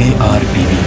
ARTV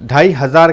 2,500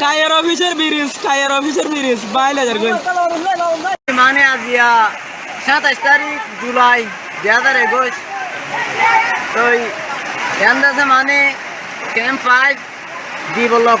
tyre অফিসের bridge 22,000 কই মানে আজিয়া 27 তারিখ জুলাই 2021 তো এন্দাজে মানে ক্যাম্প 5 ডিভেলপ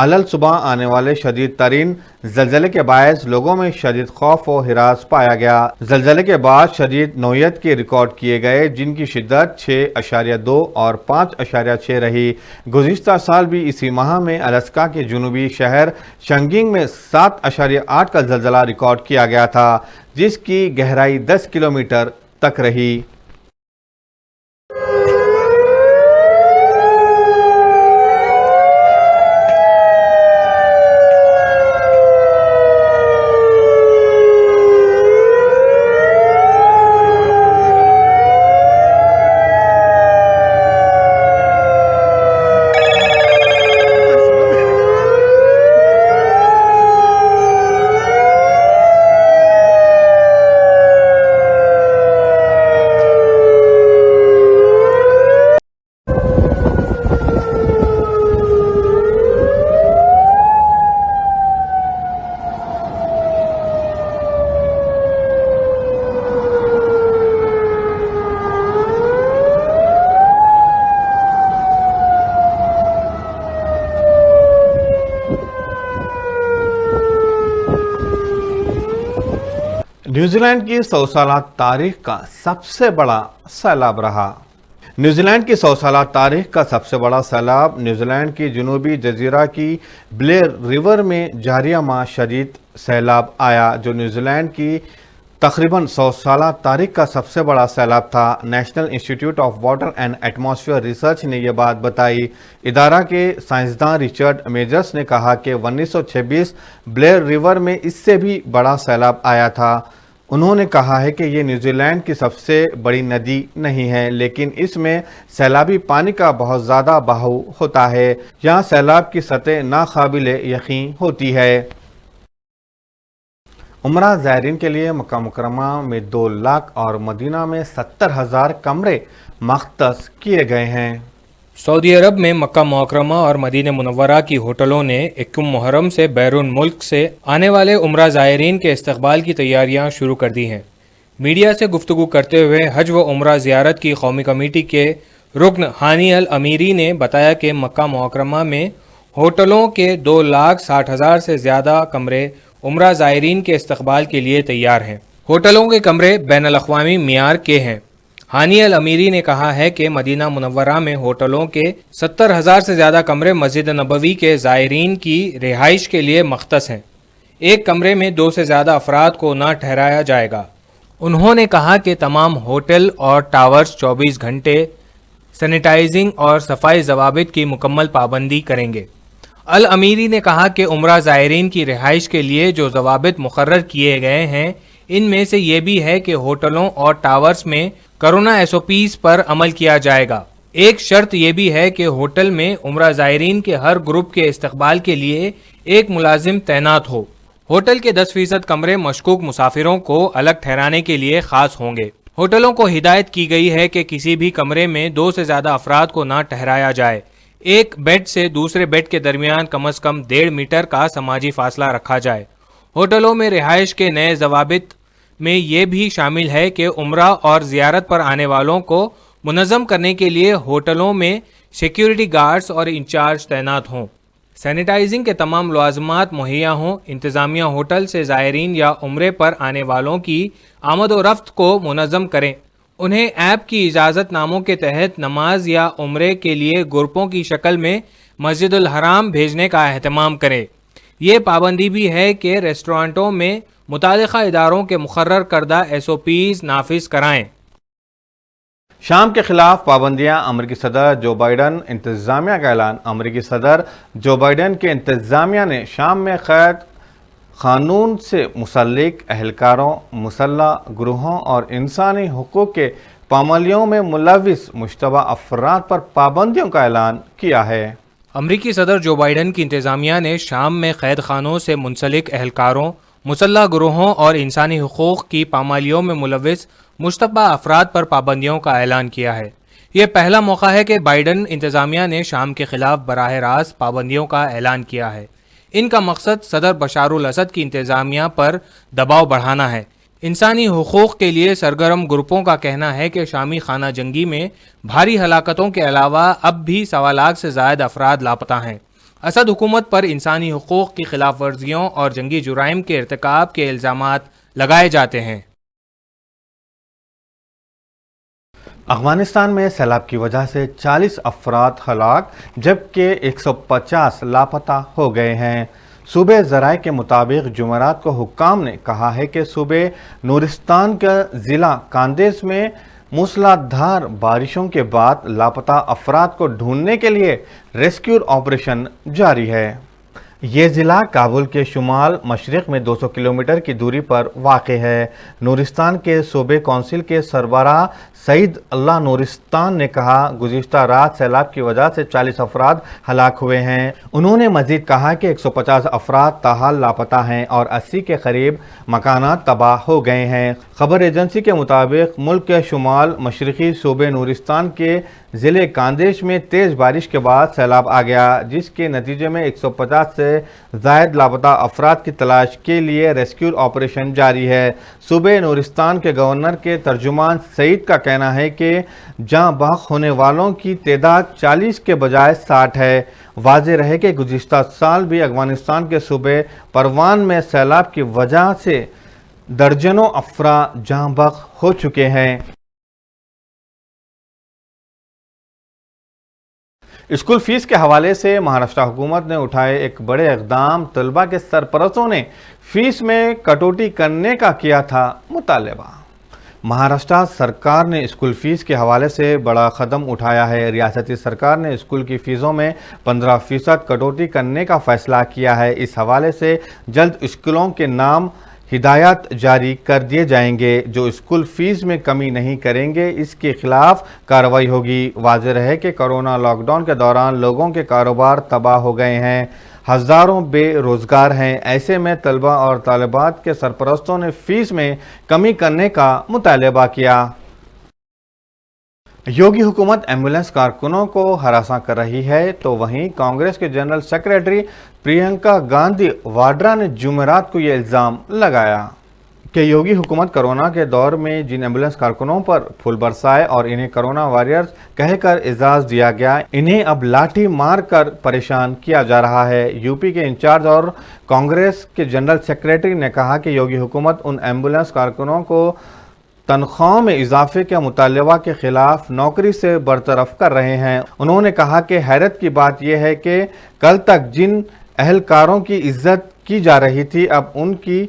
علل صبح آنے والے شدید ترین زلزلے کے باعث لوگوں میں شدید خوف و ہراس پایا گیا۔ زلزلے کے بعد شدید نوعیت کے ریکارڈ کیے گئے، جن کی شدت 6.2 اور 5.6 رہی۔ گزشتہ سال بھی اسی ماہ میں الاسکا کے جنوبی شہر چنگینگ میں 7.8 کا زلزلہ ریکارڈ کیا گیا تھا، جس کی گہرائی 10 کلومیٹر تک رہی۔ نیوزی لینڈ کی 100 سالہ تاریخ کا سب سے بڑا سیلاب رہا۔ نیوزی لینڈ کی 100 سالہ تاریخ کا سب سے بڑا سیلاب نیوزی لینڈ کی جنوبی جزیرہ کی بلیئر ریور میں جاریہ ماہ شدید سیلاب آیا، جو نیوزی لینڈ کی تقریباً 100 سالہ تاریخ کا سب سے بڑا سیلاب تھا۔ National institute of water and atmosphere research نے یہ بات بتائی۔ ادارہ کے سائنسدان رچرڈ میجرز نے کہا کہ 1926 بلیئر ریور میں اس سے بھی بڑا سیلاب آیا تھا۔ انہوں نے کہا ہے کہ یہ نیوزی لینڈ کی سب سے بڑی ندی نہیں ہے، لیکن اس میں سیلابی پانی کا بہت زیادہ بہاؤ ہوتا ہے۔ یہاں سیلاب کی سطح ناقابل یقین ہوتی ہے۔ عمرہ زائرین کے لیے مکہ مکرمہ میں 2 لاکھ اور مدینہ میں 70,000 کمرے مختص کیے گئے ہیں۔ سعودی عرب میں مکہ مکرمہ اور مدینہ منورہ کی ہوٹلوں نے 21 محرم سے بیرون ملک سے آنے والے عمرہ زائرین کے استقبال کی تیاریاں شروع کر دی ہیں۔ میڈیا سے گفتگو کرتے ہوئے حج و عمرہ زیارت کی قومی کمیٹی کے رکن ہانی الامیری نے بتایا کہ مکہ مکرمہ میں ہوٹلوں کے 2,60,000 سے زیادہ کمرے عمرہ زائرین کے استقبال کے لیے تیار ہیں۔ ہوٹلوں کے کمرے بین الاقوامی معیار کے ہیں۔ ہانی الامیری نے کہا ہے کہ مدینہ منورہ میں ہوٹلوں کے 70,000 سے زیادہ کمرے مسجد نبوی کے زائرین کی رہائش کے لیے مختص ہیں۔ ایک کمرے میں 2 سے زیادہ افراد کو نہ ٹھہرایا جائے گا۔ انہوں نے کہا کہ تمام ہوٹل اور ٹاورز 24 گھنٹے سینیٹائزنگ اور صفائی ضوابط کی مکمل پابندی کریں گے۔ الامیری نے کہا کہ عمرہ زائرین کی رہائش کے لیے جو ضوابط مقرر کیے گئے ہیں، ان میں سے یہ بھی ہے کہ ہوٹلوں اور ٹاورز میں کرونا SOPs پر عمل کیا جائے گا۔ ایک شرط یہ بھی ہے کہ ہوٹل میں عمرہ زائرین کے ہر گروپ کے استقبال کے لیے ایک ملازم تعینات ہو۔ ہوٹل کے 10% کمرے مشکوک مسافروں کو الگ ٹھہرانے کے لیے خاص ہوں گے۔ ہوٹلوں کو ہدایت کی گئی ہے کہ کسی بھی کمرے میں 2 سے زیادہ افراد کو نہ ٹھہرایا جائے۔ ایک بیڈ سے دوسرے بیڈ کے درمیان کم از کم 1.5 میٹر کا سماجی فاصلہ رکھا جائے۔ ہوٹلوں میں رہائش کے نئے ضوابط میں یہ بھی شامل ہے کہ عمرہ اور زیارت پر آنے والوں کو منظم کرنے کے لیے ہوٹلوں میں سیکیورٹی گارڈز اور انچارج تعینات ہوں۔ سینیٹائزنگ کے تمام لوازمات مہیا ہوں۔ انتظامیہ ہوٹل سے زائرین یا عمرے پر آنے والوں کی آمد و رفت کو منظم کریں۔ انہیں ایپ کی اجازت ناموں کے تحت نماز یا عمرے کے لیے گروپوں کی شکل میں مسجد الحرام بھیجنے کا اہتمام کریں۔ یہ پابندی بھی ہے کہ ریسٹورانٹوں میں متعلقہ اداروں کے مقرر کردہ SOPs نافذ کرائیں۔ شام کے خلاف پابندیاں، امریکی صدر جو بائیڈن انتظامیہ کا اعلان۔ امریکی صدر جو بائیڈن کے انتظامیہ نے شام میں قید قانون سے متعلق اہلکاروں، مسلح گروہوں اور انسانی حقوق کے پامالیوں میں ملوث مشتبہ افراد پر پابندیوں کا اعلان کیا ہے۔ امریکی صدر جو بائیڈن کی انتظامیہ نے شام میں قید خانوں سے منسلک اہلکاروں، مسلح گروہوں اور انسانی حقوق کی پامالیوں میں ملوث مشتبہ افراد پر پابندیوں کا اعلان کیا ہے۔ یہ پہلا موقع ہے کہ بائیڈن انتظامیہ نے شام کے خلاف براہ راست پابندیوں کا اعلان کیا ہے۔ ان کا مقصد صدر بشار الاسد کی انتظامیہ پر دباؤ بڑھانا ہے۔ انسانی حقوق کے لیے سرگرم گروپوں کا کہنا ہے کہ شامی خانہ جنگی میں بھاری ہلاکتوں کے علاوہ اب بھی 1.25 لاکھ سے زائد افراد لاپتہ ہیں۔ اسد حکومت پر انسانی حقوق کی خلاف ورزیوں اور جنگی جرائم کے ارتکاب کے الزامات لگائے جاتے ہیں۔ افغانستان میں سیلاب کی وجہ سے 40 افراد ہلاک جبکہ 150 لاپتہ ہو گئے ہیں۔ صوبے ذرائع کے مطابق جمعرات کو حکام نے کہا ہے کہ صوبے نورستان کے ضلع کاندیز میں موسلا دھار بارشوں کے بعد لاپتہ افراد کو ڈھونڈنے کے لیے ریسکیو آپریشن جاری ہے۔ یہ ضلع کابل کے شمال مشرق میں 200 کلومیٹر کی دوری پر واقع ہے۔ نورستان کے صوبے کونسل کے سربراہ سعید اللہ نورستان نے کہا گزشتہ رات سیلاب کی وجہ سے 40 افراد ہلاک ہوئے ہیں۔ انہوں نے مزید کہا کہ 150 افراد تاحال لاپتہ ہیں اور 80 کے قریب مکانات تباہ ہو گئے ہیں۔ خبر ایجنسی کے مطابق ملک کے شمال مشرقی صوبے نورستان کے ضلع کاندیش میں تیز بارش کے بعد سیلاب آ گیا جس کے نتیجے میں 150 سے زائد لاپتہ افراد کی تلاش کے لیے ریسکیو آپریشن جاری ہے۔ صوبے نورستان کے گورنر کے ترجمان سعید کا کہنا ہے کہ جاں بحق ہونے والوں کی تعداد 40 کے بجائے 60 ہے۔ واضح رہے کہ گزشتہ سال بھی افغانستان کے صوبے پروان میں سیلاب کی وجہ سے درجنوں افراد جاں بحق ہو چکے ہیں۔ اسکول فیس کے حوالے سے مہاراشٹر حکومت نے اٹھائے ایک بڑے اقدام۔ طلبہ کے سرپرستوں نے فیس میں کٹوتی کرنے کا کیا تھا مطالبہ۔ مہاراشٹر سرکار نے اسکول فیس کے حوالے سے بڑا قدم اٹھایا ہے۔ ریاستی سرکار نے اسکول کی فیسوں میں 15% کٹوتی کرنے کا فیصلہ کیا ہے۔ اس حوالے سے جلد اسکولوں کے نام ہدایات جاری کر دیے جائیں گے۔ جو اسکول فیس میں کمی نہیں کریں گے اس کے خلاف کارروائی ہوگی۔ واضح رہے کہ کورونا لاک ڈاؤن کے دوران لوگوں کے کاروبار تباہ ہو گئے ہیں، ہزاروں بے روزگار ہیں۔ ایسے میں طلبہ اور طالبات کے سرپرستوں نے فیس میں کمی کرنے کا مطالبہ کیا۔ یوگی حکومت ایمبولینس کارکنوں کو ہراساں کر رہی ہے تو وہیں کانگریس کے جنرل سیکریٹری پرینکا گاندھی واڈرا نے جمعرات کو یہ الزام لگایا کہ یوگی حکومت کرونا کے دور میں جن ایمبولینس کارکنوں پر پھول برسائے اور انہیں کرونا واریئرز کہہ کر اعزاز دیا گیا، انہیں اب لاٹھی مار کر پریشان کیا جا رہا ہے۔ یو پی کے انچارج اور کانگریس کے جنرل سیکریٹری نے کہا کہ یوگی حکومت ان ایمبولینس کارکنوں کو تنخواہوں میں اضافے کے مطالبہ کے خلاف نوکری سے برطرف کر رہے ہیں۔ انہوں نے کہا کہ حیرت کی بات یہ ہے کہ کل تک جن اہلکاروں کی عزت کی جا رہی تھی اب ان کی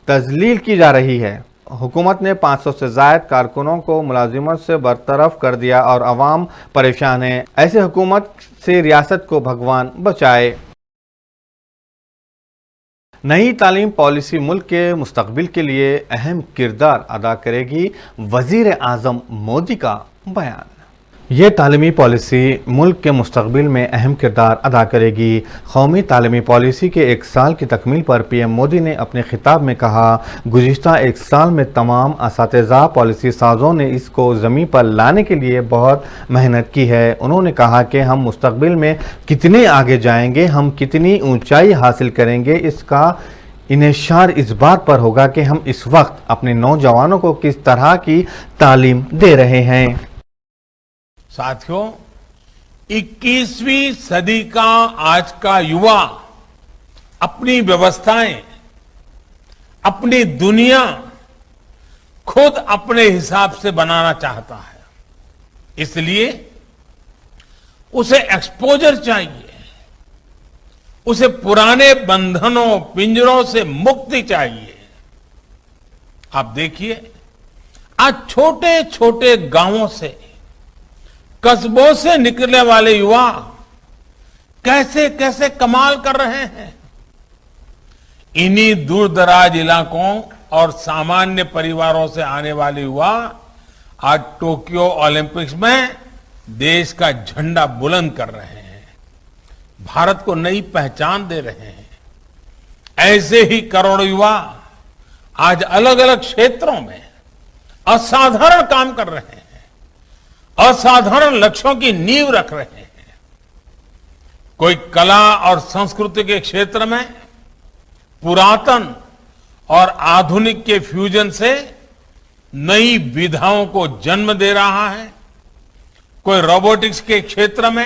تذلیل کی جا رہی ہے۔ حکومت نے 500 سے زائد کارکنوں کو ملازمت سے برطرف کر دیا اور عوام پریشان ہے۔ ایسے حکومت سے ریاست کو بھگوان بچائے۔ نئی تعلیم پالیسی ملک کے مستقبل کے لیے اہم کردار ادا کرے گی، وزیر اعظم مودی کا بیان۔ یہ تعلیمی پالیسی ملک کے مستقبل میں اہم کردار ادا کرے گی۔ قومی تعلیمی پالیسی کے 1 سال کی تکمیل پر پی ایم مودی نے اپنے خطاب میں کہا گزشتہ 1 سال میں تمام اساتذہ پالیسی سازوں نے اس کو زمین پر لانے کے لیے بہت محنت کی ہے۔ انہوں نے کہا کہ ہم مستقبل میں کتنے آگے جائیں گے، ہم کتنی اونچائی حاصل کریں گے، اس کا انحصار اس بات پر ہوگا کہ ہم اس وقت اپنے نوجوانوں کو کس طرح کی تعلیم دے رہے ہیں۔ ساتھیوں، 21ویں صدی کا آج کا یوا اپنی ویوستھائیں، اپنی دنیا خود اپنے حساب سے بنانا چاہتا ہے۔ اس لیے اسے ایکسپوجر چاہیے، اسے پرانے بندھنوں پنجروں سے مکتی چاہیے۔ آپ دیکھیے آج چھوٹے چھوٹے گاؤں سے، قصبوں سے نکلنے والے یوا کیسے کیسے کمال کر رہے ہیں۔ انہی دور دراز علاقوں اور سامانیہ پریواروں سے آنے والے یوا آج ٹوکیو اولمپکس میں دیش کا جھنڈا بلند کر رہے ہیں، بھارت کو نئی پہچان دے رہے ہیں۔ ایسے ہی کروڑوں یوا آج الگ الگ شیتروں میں اسادھارن کام کر رہے ہیں، اسادھارن لکشوں کی نیو رکھ رہے ہیں۔ کوئی کلا اور سنسکرتی کے چھیتر میں پراتن اور آدھنک کے فیوژن سے نئی ودھاؤں کو جنم دے رہا ہے، کوئی روبوٹکس کے چھیتر میں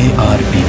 ARTV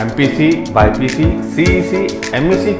MPC, BPC, CEC, MEC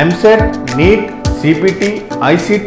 MSET, NEET, CPT, ICT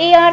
AR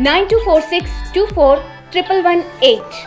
9246241118।